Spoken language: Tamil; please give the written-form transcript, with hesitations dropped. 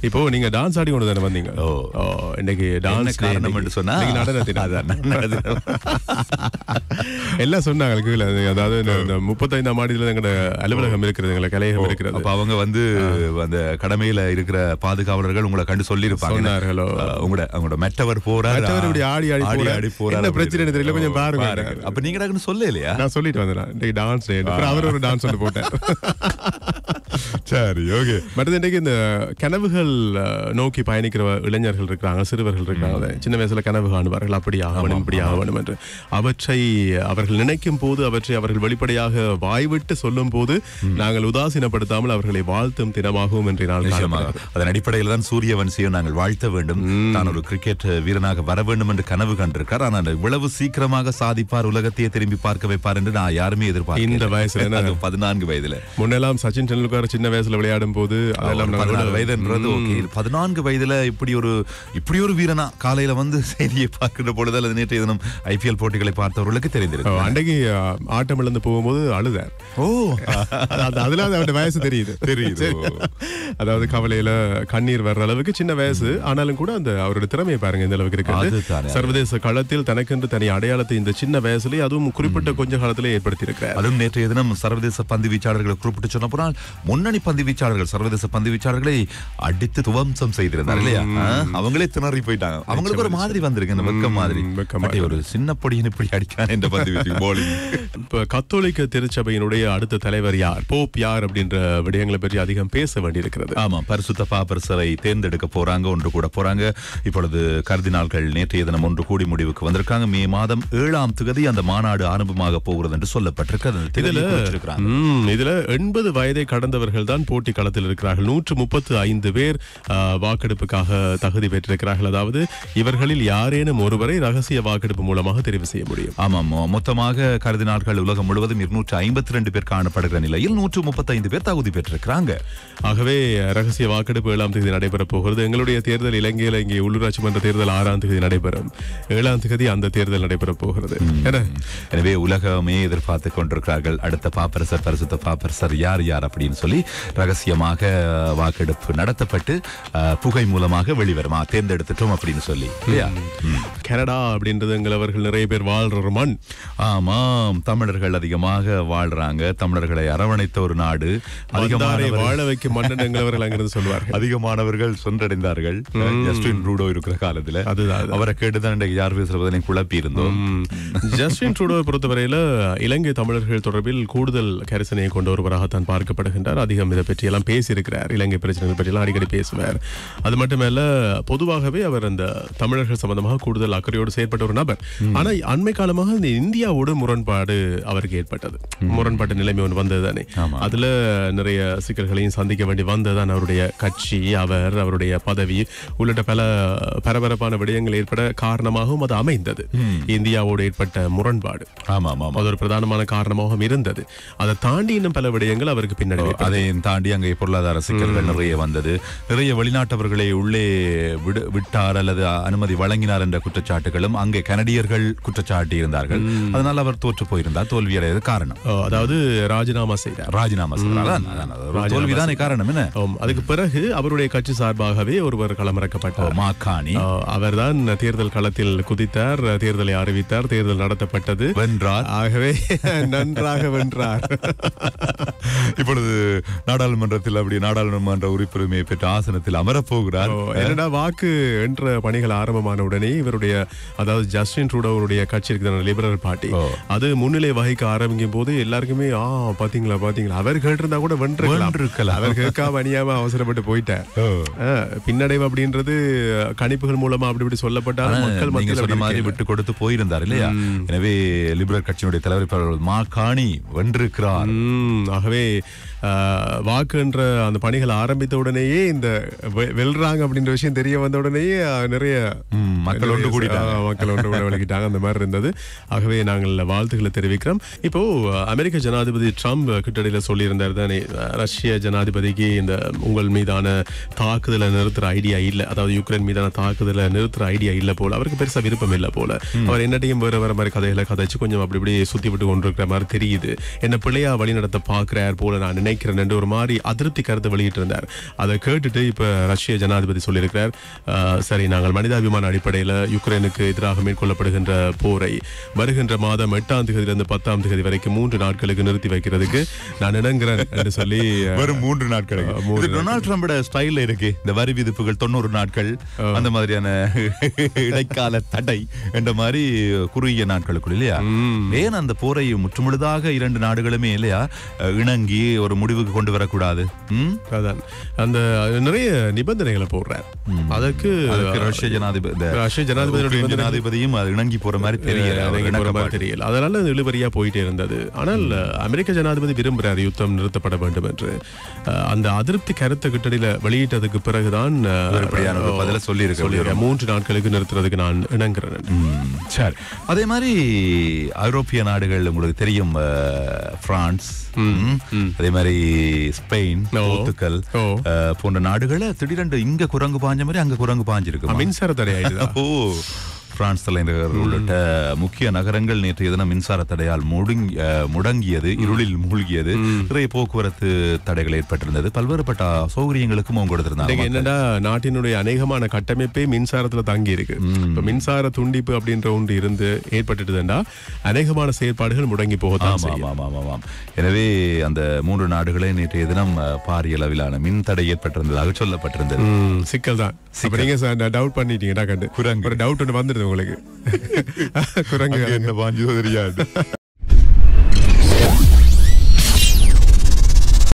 இப்போ நீங்க டான்ஸ் ஆடி கொண்டு தானே வந்தீங்க. இன்னைக்கு டான்ஸ் காரணம் சொன்னா எல்லாம் சொன்னாங்க. அதாவது 35ஆம் ஆடியில எங்களோட அலுவலகம் இருக்கிறது, எங்களை கலையகம் இருக்கிறது. அப்ப அவங்க வந்து அந்த கடமையில இருக்கிற பாதுகாவலர்கள் உங்களை கண்டு சொல்லியிருப்பாங்க. சொன்னார்களோ அவங்களோட மெட்டவர் போறாரு, இப்படி ஆடி ஆடி போறாரு, என்ன பிரச்சனை தெரியல, கொஞ்சம் பாருங்க. அப்ப நீங்க சொல்ல இல்லையா? நான் சொல்லிட்டு வந்தேன் டான்ஸ். அவர் ஒரு டான்ஸ் வந்து போட்டேன். சரி, ஓகே. மற்றது இன்றைக்கு இந்த கனவுகள் நோக்கி பயணிக்கிற இளைஞர்கள் இருக்கிறாங்க, சிறுவர்கள் இருக்கிறாங்க. சின்ன வயசுல கனவு காணுவார்கள், அப்படி ஆகணும் இப்படி ஆகணும் என்று. அவற்றை அவர்கள் நினைக்கும் போது, அவற்றை அவர்கள் வெளிப்படையாக வாய்விட்டு சொல்லும் போது நாங்கள் உதாசீனப்படுத்தாமல் அவர்களை வாழ்த்தும் தினமாகவும் என்று நாள். அதன் அடிப்படையில் தான் சூரியவன்சியை நாங்கள் வாழ்த்த வேண்டும். நான் ஒரு கிரிக்கெட் வீரனாக வர வேண்டும் என்று கனவு கண்டிருக்கார். ஆனால் இவ்வளவு சீக்கிரமாக சாதிப்பார், உலகத்தையே திரும்பி பார்க்க வைப்பார் என்று நான் யாருமே எதிர்பார்க்க. இந்த வயசுல 14 வயதுல முன்னெல்லாம் சச்சின் டெண்டுல்கர் சின்ன வயசுல விளையாடும் போது 14 வயதுன்றது ஓகே. 14 வயதுல இப்படி ஒரு வீரனா காலையில வந்து செய்தியை பார்க்கின்ற பொழுது அல்லது நேற்றைய தினம் IPL போட்டிகளை பார்த்தவர்களுக்கு தெரிந்திருக்கு. அன்றைக்கு ஆட்டம் இழந்து போகும்போது அழுதார். அதுல அவருடைய வயசு தெரியுது. அதாவது கவலையில கண்ணீர் வர்ற அளவுக்கு சின்ன வயசு, ஆனாலும் கூட அந்த அவருடைய திறமையை பாருங்க இந்த அளவுக்கு இருக்கு. சர்வதேச களத்தில் தனக்கென்று தனி அடையாளத்தை இந்த சின்ன வயசுலேயே, அதுவும் குறிப்பிட்ட கொஞ்ச காலத்திலே ஏற்படுத்தி இருக்கிறார். அதுவும் நேற்றைய தினம் சர்வதேச பந்து வீச்சாளர்களை குறிப்பிட்டு சொன்ன போனால் முன்னணி பந்து வீச்சாளர்கள், சர்வதேச பந்து வீச்சாளர்களை அடித்து துவம்சம் செய்திருந்தார் இல்லையா? அவங்களே திணறி போயிட்டாங்க. அவங்களுக்கு ஒரு மாதிரி வந்திருக்கு, இந்த வெக்கம் மாதிரி. ஒரு சின்ன பொடியின் இப்படி அடிக்கான இந்த பந்து வீச்சு போலிங். இப்ப கத்தோலிக்க திருச்சபையினுடைய அடுத்த தலைவர் யார், போப் யார் அப்படின்ற விடயங்களை பற்றி அதிகம் பேச வேண்டியிருக்கிறது. ஆமா, பரிசுத்த பாப்பரசரை தேர்ந்தெடுக்க போறாங்க, ஒன்று கூட போறாங்க. இப்பொழுது கர்தினால்கள் நேற்றைய தினம் ஒன்று கூடி முடிவுக்கு வந்திருக்காங்க. மே மாதம் 7ஆம் தேதி அந்த மாநாடு ஆரம்பமாக போகிறது என்று சொல்லப்பட்டிருக்கிறது. இதுல 80 வயதை கடந்தவர்கள் தான் போட்டி களத்தில் இருக்கிறார்கள். 135 பேர் வாக்கெடுப்புக்காக தகுதி பெற்றிருக்கிறார்கள். அதாவது இவர்களில் யாரேனும் ஒருவரை ரகசிய வாக்கெடுப்பு மூலமாக தெரிவு செய்ய முடியும். ஆமாம், மொத்தமாக கர்தினால்கள் உலகம் முழுவதும் 252 பேர் காணப்படுகிற நிலையில் 135 பேர் தகுதி பெற்றிருக்கிறாங்க. ஆகவே ரகசிய வாக்கெடுப்பு 7ஆம் தேதி நடைபெற போகிறது. எங்களுடைய தேர்தல் இலங்கையில் இங்கே உள்ளூராட்சி மன்ற தேர்தல் 6ஆம் தேதி நடைபெறும். 7ஆம் தேதி அந்த தேர்தல் நடைபெற போகிறது. எனவே உலகமே எதிர்பார்த்து கொண்டிருக்கிறார்கள் அடுத்த பாப்பரசர், பரிசுத்த பாப்பரசர் யார் அப்படின்னு சொல்லி. ரகசியமாக வாக்கெடுப்பு நடத்தப்பட்டு புகை மூலமாக வெளிவருமா, தேர்ந்தெடுத்துட்டோம் அப்படின்னு சொல்லி. கனடா அப்படின்றது எங்களவர்கள் நிறைய பேர் வாழ்ற ஒரு மண். ஆமாம், தமிழர்கள் அதிகமாக வாழ்றாங்க. தமிழர்களை அரவணைத்த ஒரு நாடு. வாழ வைக்கும் மன்னன் எங்களவர்கள் அங்கிருந்து சொல்வார்கள். அதிகமானவர்கள் சொன்றடைந்தார்கள் ஜஸ்டின் ட்ரூடோ இருக்கிற காலத்துல. அதுதான் அவரை கேட்டுதான் யார் பேசுறதை குழப்பி இருந்தோம். ஜஸ்டின் ட்ரூடோவை பொறுத்தவரையில இலங்கை தமிழர்கள் தொடர்பில் கூடுதல் கரிசனையை கொண்ட ஒருவராகத்தான் பார்க்கப்படுகின்றார். அதிகம் இதை பற்றி எல்லாம் பேசியிருக்கிறார். இலங்கை பிரச்சனைகள் பற்றி எல்லாம் அடிக்கடி பேசுவார். அது மட்டுமல்ல, பொதுவாகவே அவர் அந்த தமிழர்கள் சம்பந்தமாக கூடுதல் அக்கறையோடு செயற்பட்ட ஒரு நபர். ஆனா அண்மை காலமாக இந்த இந்தியாவோட முரண்பாடு அவருக்கு ஏற்பட்டது. முரண்பாட்டு நிலைமை ஒன்று வந்தது தானே. அதுல நிறைய சிக்கல்களையும் சந்திக்க வேண்டி வந்ததுதான் அவருடைய கட்சி, அவருடைய பதவி உள்ளிட்ட பல பரபரப்பான விடயங்கள் ஏற்பட காரணமாகவும் அது அமைந்தது. இந்தியாவோடு ஏற்பட்ட முரண்பாடு அது ஒரு பிரதானமான காரணமாகவும் இருந்தது. அதை தாண்டி இன்னும் பல விடயங்கள் அவருக்கு பின்னாடி, அதையும் தாண்டி அங்கே பொருளாதார சிக்கல்கள் நிறைய வந்தது. நிறைய வெளிநாட்டவர்களை உள்ளே விட்டார் அல்லது அனுமதி வழங்கினார் என்ற குற்றச்சாட்டுகளும் அங்கே கனடியர்கள் குற்றச்சாட்டி இருந்தார்கள். அதனால் அவர் தோற்று போயிருந்தார். தோல்வியடையது காரணம். அதாவது ராஜினாமா செய்தார். தோல்விதானே காரணம் என்ன? அதுக்கு பிறகு அவருடைய கட்சி சார்பாகவே ஒருவர் களமிறக்கப்பட்டார், மாக்காணி. அவர்தான் தேர்தல் களத்தில் குதித்தார், தேர்தலை அறிவித்தார், தேர்தல் நடத்தப்பட்டது, வென்றார். ஆகவே நன்றாக வென்றார். இப்பொழுது நாடாளுமன்றத்தில் அப்படி நாடாளுமன்ற உறுப்பினரை பெற்ற ஆசனத்தில் அமரப்போகிறார். என்னடா வாக்கு என்ற பணிகள் ஆரம்பமான உடனே இவருடைய, அதாவது ஜஸ்டின் ட்ரூடோவுடைய கட்சி இருக்கிற லிபரல் பார்ட்டி, அது முன்னிலை வகிக்க ஆரம்பிக்கும் போது எல்லாருக்குமே பாத்தீங்களா அவர் கேட்டிருந்தா கூட வென்றிருக்கலாம். அவர் கேட்காம அணியாம அவசரப்பட்டு போயிட்டார். பின்னடைவு அப்படின்றது கணிப்புகள் மூலமா அப்படி இப்படி சொல்லப்பட்டாலும் மக்கள் மத்தியில் விட்டு கொடுத்து போயிருந்தார் இல்லையா? எனவே லிபரல் கட்சியினுடைய தலைவர் மாக்காணி வென்றிருக்கிறார். ஆகவே வாக்கு என்ற அந்த பணிகள் ஆரம்பித்த உடனேயே இந்த வெல்றாங்க அப்படின்ற விஷயம் தெரிய வந்த உடனேயே நிறைய மக்கள் ஒன்று விளக்கிட்டாங்க. அந்த மாதிரி இருந்தது. ஆகவே நாங்கள் வாழ்த்துக்களை தெரிவிக்கிறோம். இப்போ அமெரிக்க ஜனாதிபதி ட்ரம்ப் கிட்டடியில சொல்லியிருந்தார் தானே, ரஷ்ய ஜனாதிபதிக்கு இந்த உங்கள் மீதான தாக்குதலை நிறுத்துற ஐடியா இல்லை, அதாவது யுக்ரைன் மீதான தாக்குதலை நிறுத்துற ஐடியா இல்லை போல, அவருக்கு பெருசா விருப்பம் இல்லை போல. அவர் என்னட்டையும் வேற மாதிரி கதைகளை கதைச்சு கொஞ்சம் அப்படி இப்படி சுத்தி விட்டு கொண்டிருக்கிற மாதிரி தெரியுது. என்ன பிள்ளையா வழி நடத்த பாக்குறார் போல நான் நினைக்கிறேன் என்று ஒரு மாதிரி அதிருப்தி கருத்தை வெளியிட்டிருந்தார். அதை கேட்டுட்டு இப்ப ரஷ்ய ஜனாதிபதி சொல்லியிருக்கிறார், சரி, நாங்கள் மனிதாபிமான அடிப்படையில் யுக்ரைனுக்கு எதிராக மேற்கொள்ளப்படுகின்ற போரை வருகின்ற மாதம் 8ஆம் தேதியிலிருந்து 10ஆம் தேதி வரைக்கும் 3 நாட்களுக்கு நிறுத்தி வைக்கிறதுக்கு நான் இணங்குறேன் என்று சொல்லி வெறும் 3 நாட்கள். டொனால்ட் ட்ரம்போட ஸ்டைல்ல இருக்கு இந்த வரி விதிப்புகள் 90 நாட்கள் அந்த மாதிரியான இடைக்கால தடை என்ற மாதிரி குறுகிய நாட்களுக்குள் இல்லையா. ஏன் அந்த போரை முற்றுமுழுதாக 2 நாடுகளுமே இல்லையா இணங்கி ஒரு முடிவுக்கு கொண்டு வரக்கூடாது. அதான் அந்த நிறைய நிபந்தனைகளை போடுறார். அதற்கு ரஷ்ய ஜனாதிபதியும் இணங்கி போற மாதிரி தெரியல. அதனால இழுபறியா போயிட்டே இருந்தது. ஆனால் அமெரிக்க ஜனாதிபதி விரும்புகிறார் யுத்தம் நிறுத்தப்பட வேண்டும் என்று. அந்த அதிருப்தி கருத்தை கிட்டடியில வெளியிட்டதுக்கு பிறகுதான் சொல்லி 3 நாட்களுக்கு நிறுத்துறதுக்கு நான் இணங்குறேன். சரி, அதே மாதிரி ஐரோப்பிய நாடுகள் உங்களுக்கு தெரியும், பிரான்ஸ், அதே மாதிரி ஸ்பெயின், போர்த்துகல் போன்ற நாடுகளை திடீரென்று இங்க குரங்கு பாஞ்ச மாதிரி அங்க குரங்கு பாஞ்சிருக்கு. மின்சார தடை பிரான்ஸ் தலைநகர் உள்ளிட்ட முக்கிய நகரங்கள் நேற்றைய தினம் மின்சார தடையால் முடங்கியது, இருளில் மூழ்கியது. நிறைய போக்குவரத்து தடைகள் ஏற்பட்டிருந்தது. பல்வேறுபட்ட சௌகரியங்களுக்கும் அவங்க கொடுத்திருந்தாங்க. என்னடா நாட்டினுடைய அநேகமான கட்டமைப்பே மின்சாரத்துல தங்கி இருக்கு. மின்சார துண்டிப்பு அப்படின்ற ஒன்று இருந்து ஏற்பட்டுதுன்னா அநேகமான செயற்பாடுகள் முடங்கி போகத்தான். எனவே அந்த 3 நாடுகளே நேற்றைய தினம் பாரிய அளவிலான மின் தடை ஏற்பட்டிருந்ததாக சொல்லப்பட்டிருந்தது. சிக்கல் தான். நீங்க டவுட் பண்ணிட்டீங்க, ஒரு டவுட் ஒன்று வந்துருது உங்களுக்கு. குரங்கு என்ன பாஞ்சதோ தெரியாது.